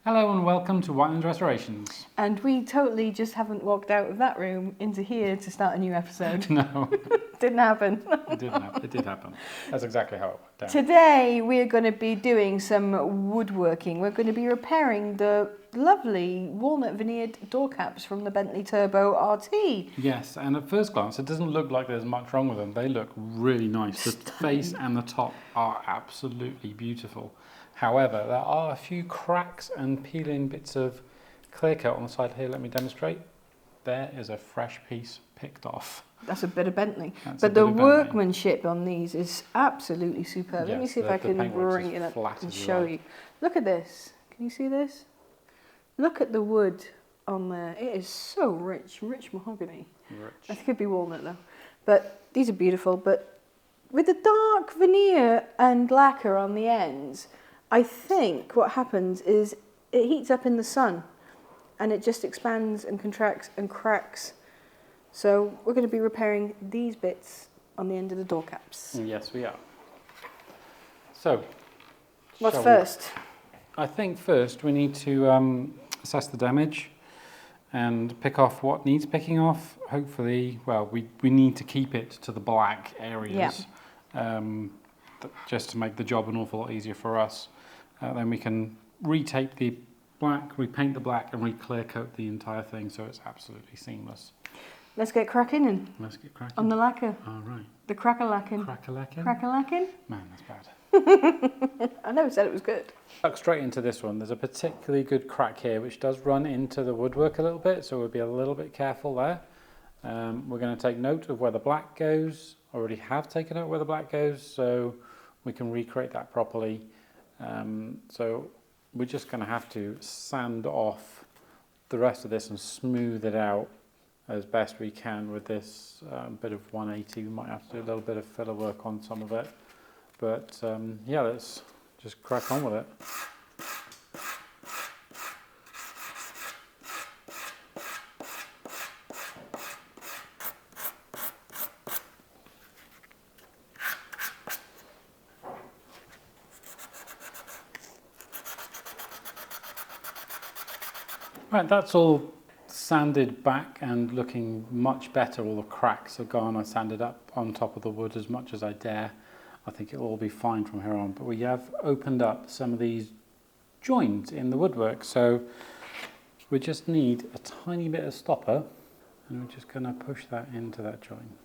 Hello and welcome to Whiteland Restorations. And we totally just haven't walked out of that room into here to start a new episode. No. Didn't happen. It did happen. That's exactly how it went down. Today we're going to be doing some woodworking. We're going to be repairing the lovely walnut veneered door caps from the Bentley Turbo RT. Yes, and at first glance it doesn't look like there's much wrong with them. They look really nice. The face and the top are absolutely beautiful. However, there are a few cracks and peeling bits of clear coat on the side here. Let me demonstrate. There is a fresh piece picked off. That's a bit of Bentley. But the workmanship on these is absolutely superb. Yes, let me see if I can bring it up and show you. Look at this. Can you see this? Look at the wood on there. It is so rich mahogany. I think it'd be walnut though. But these are beautiful. But with the dark veneer and lacquer on the ends, I think what happens is it heats up in the sun and it just expands and contracts and cracks. So we're going to be repairing these bits on the end of the door caps. Yes, we are. So, what's first? I think first we need to assess the damage and pick off what needs picking off. Hopefully, well, we need to keep it to the black areas. Yeah. Just to make the job an awful lot easier for us. Then we can retape the black, repaint the black and re-clear coat the entire thing so it's absolutely seamless. Let's get cracking and let's get cracking. On the lacquer. All right. The cracker-lacking. Cracker-lacking? Cracker-lacking? Man, that's bad. I never said it was good. Tuck straight into this one. There's a particularly good crack here which does run into the woodwork a little bit, so we'll be a little bit careful there. We're going to take note of where the black goes. Already have taken out where the black goes, so we can recreate that properly. So we're just going to have to sand off the rest of this and smooth it out as best we can with this bit of 180. We might have to do a little bit of filler work on some of it, but yeah, let's just crack on with it. Right, that's all sanded back and looking much better. All the cracks are gone. I sanded up on top of the wood as much as I dare. I think it'll all be fine from here on. But we have opened up some of these joints in the woodwork. So we just need a tiny bit of stopper and we're just going to push that into that joint.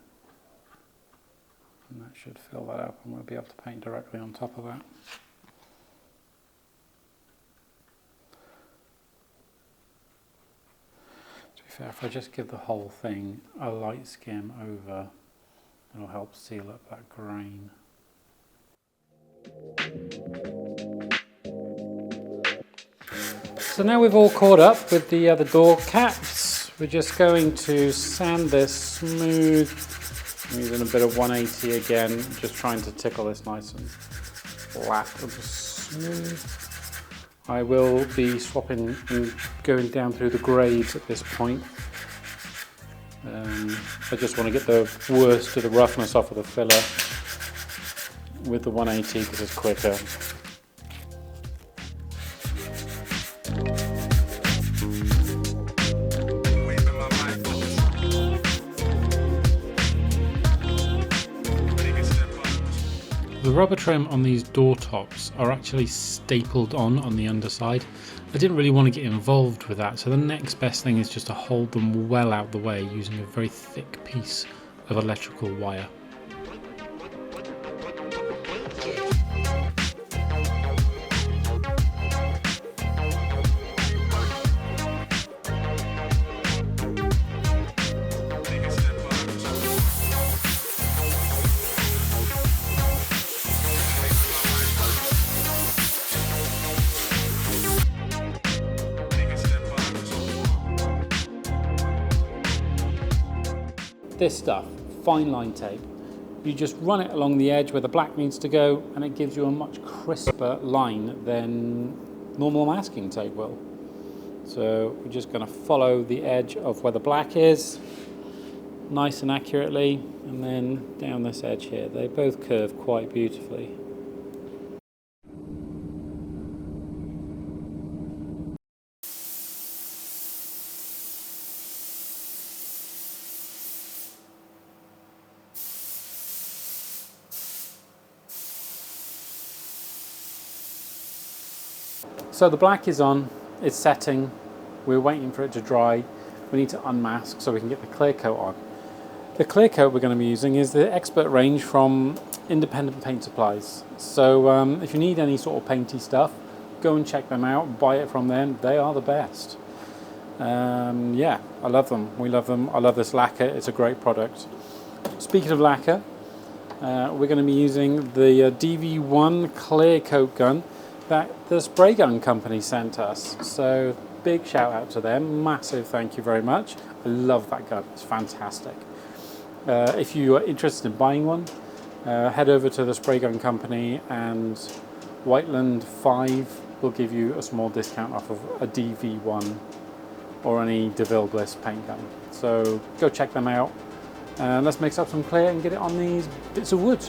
And that should fill that up and we'll be able to paint directly on top of that. If I just give the whole thing a light skim over, it'll help seal up that grain. So now we've all caught up with the other door caps. We're just going to sand this smooth. I'm using a bit of 180 again, just trying to tickle this nice and flat and smooth. I will be swapping and going down through the grades at this point. I just want to get the worst of the roughness off of the filler with the 180 because it's quicker. The rubber trim on these door tops are actually stapled on the underside. I didn't really want to get involved with that, so the next best thing is just to hold them well out the way using a very thick piece of electrical wire. This stuff, fine line tape, you just run it along the edge where the black needs to go and it gives you a much crisper line than normal masking tape will. So we're just going to follow the edge of where the black is, nice and accurately, and then down this edge here. They both curve quite beautifully. So the black is on, it's setting, we're waiting for it to dry. We need to unmask so we can get the clear coat on. The clear coat we're going to be using is the Expert range from Independent Paint Supplies. So if you need any sort of painty stuff, go and check them out, buy it from them, they are the best. Yeah, I love them, we love them. I love this lacquer, it's a great product. Speaking of lacquer, we're going to be using the DV1 clear coat gun that the spray gun company sent us. So big shout out to them, massive thank you very much. I love that gun, it's fantastic. If you are interested in buying one, head over to the spray gun company, and Whiteland 5 will give you a small discount off of a DV1 or any DeVille Bliss paint gun. So go check them out. Let's mix up some clear and get it on these bits of wood.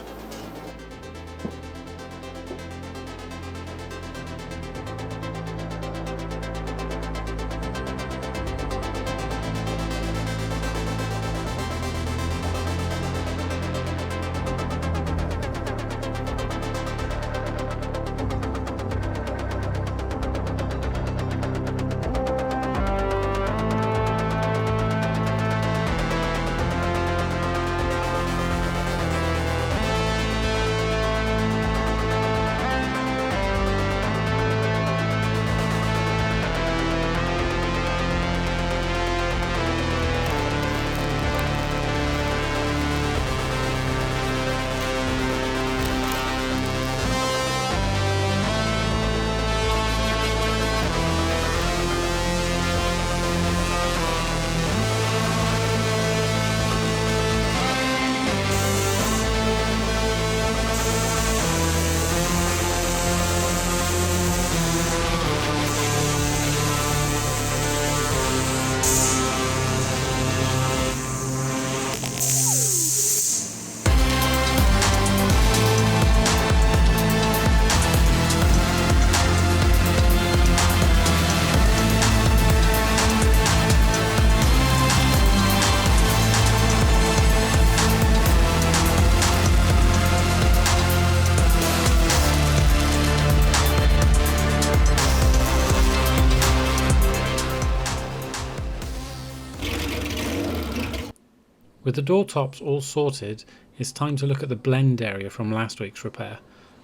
With the door tops all sorted, it's time to look at the blend area from last week's repair.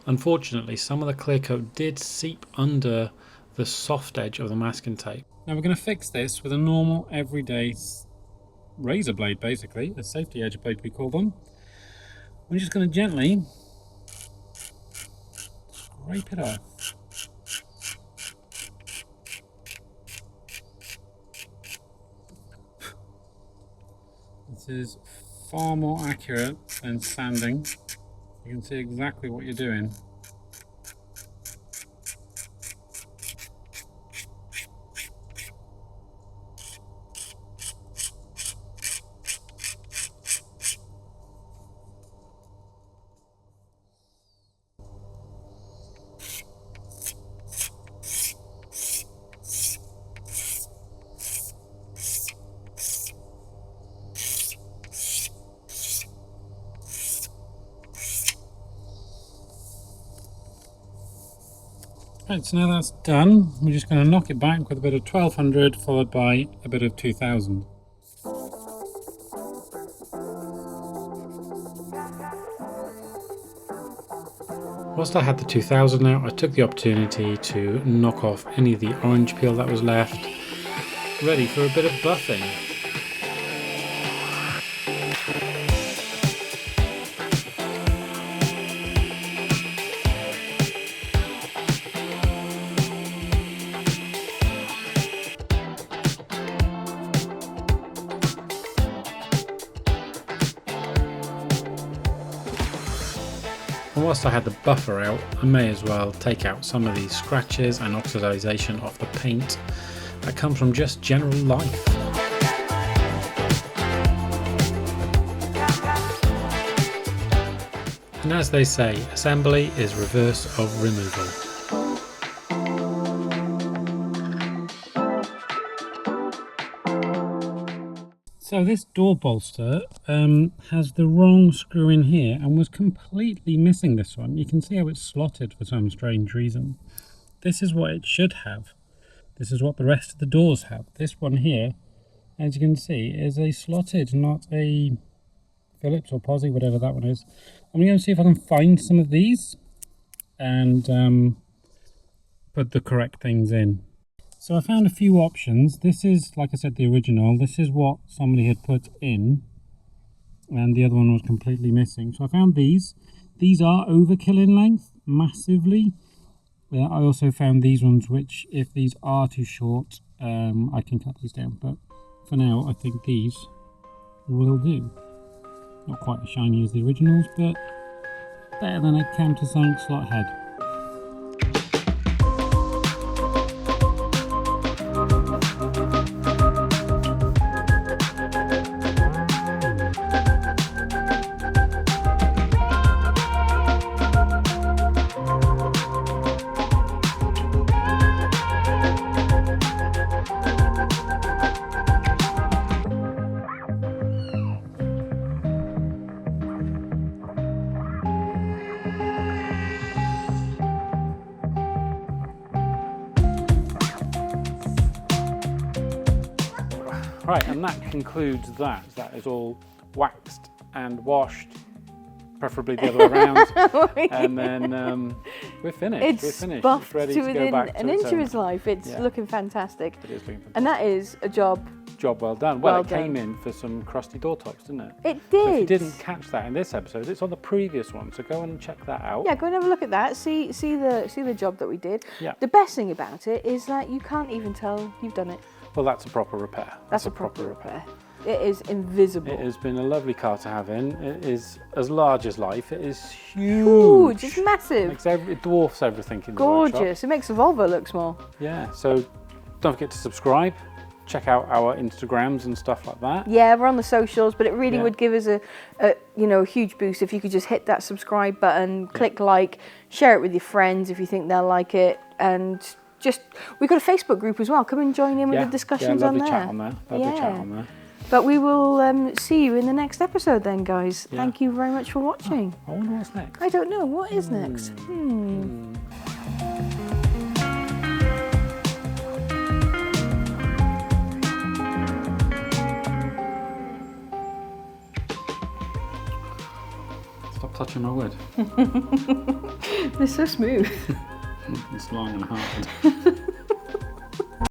Unfortunately, some of the clear coat did seep under the soft edge of the masking tape. Now we're going to fix this with a normal everyday razor blade, basically, a safety edge blade we call them. We're just going to gently scrape it off. This is far more accurate than sanding. You can see exactly what you're doing. Right, so now that's done, we're just going to knock it back with a bit of 1200 followed by a bit of 2000. Whilst I had the 2000 out, I took the opportunity to knock off any of the orange peel that was left, ready for a bit of buffing. And whilst I had the buffer out, I may as well take out some of these scratches and oxidization off the paint that comes from just general life. And as they say, assembly is reverse of removal. So this door bolster has the wrong screw in here and was completely missing this one. You can see how it's slotted for some strange reason. this is what it should have. This is what the rest of the doors have. This one here, as you can see, is a slotted, not a Phillips or Posi, whatever that one is. I'm going to see if I can find some of these and put the correct things in. So I found a few options. This is, like I said, the original. This is what somebody had put in, and the other one was completely missing. So I found these. These are overkill in length, massively. I also found these ones, which if these are too short, I can cut these down. But for now, I think these will do. Not quite as shiny as the originals, but better than a countersunk slot head. Right, and that concludes that. That is all waxed and washed, preferably the other way around. And then we're finished. It's buffed it's ready to to go back to an its inch of own. its life. It's looking fantastic. It is looking fantastic. And that is a job well done. Well, it done. came in for some crusty door tops, didn't it? It did. So if you didn't catch that in this episode, it's on the previous one, so go and check that out. Yeah, go and have a look at that. See the job that we did. Yeah. The best thing about it is that you can't even tell you've done it. Well, that's a proper repair. That's a proper repair. It is invisible. It has been a lovely car to have in. It is as large as life. It is huge. It's massive. It dwarfs everything in the Gorgeous. workshop. It makes the Volvo look small. Yeah, so don't forget to subscribe. Check out our Instagrams and stuff like that. Yeah, we're on the socials, but it really would give us a huge boost if you could just hit that subscribe button, click like, share it with your friends if you think they'll like it, and we've got a Facebook group as well. Come and join in with the discussions on there. Lovely chat on there. Lovely chat on there. But we will see you in the next episode then, guys. Yeah. Thank you very much for watching. I wonder what's next. I don't know. What is next? Stop touching my wood. They're so smooth. It's long and hard.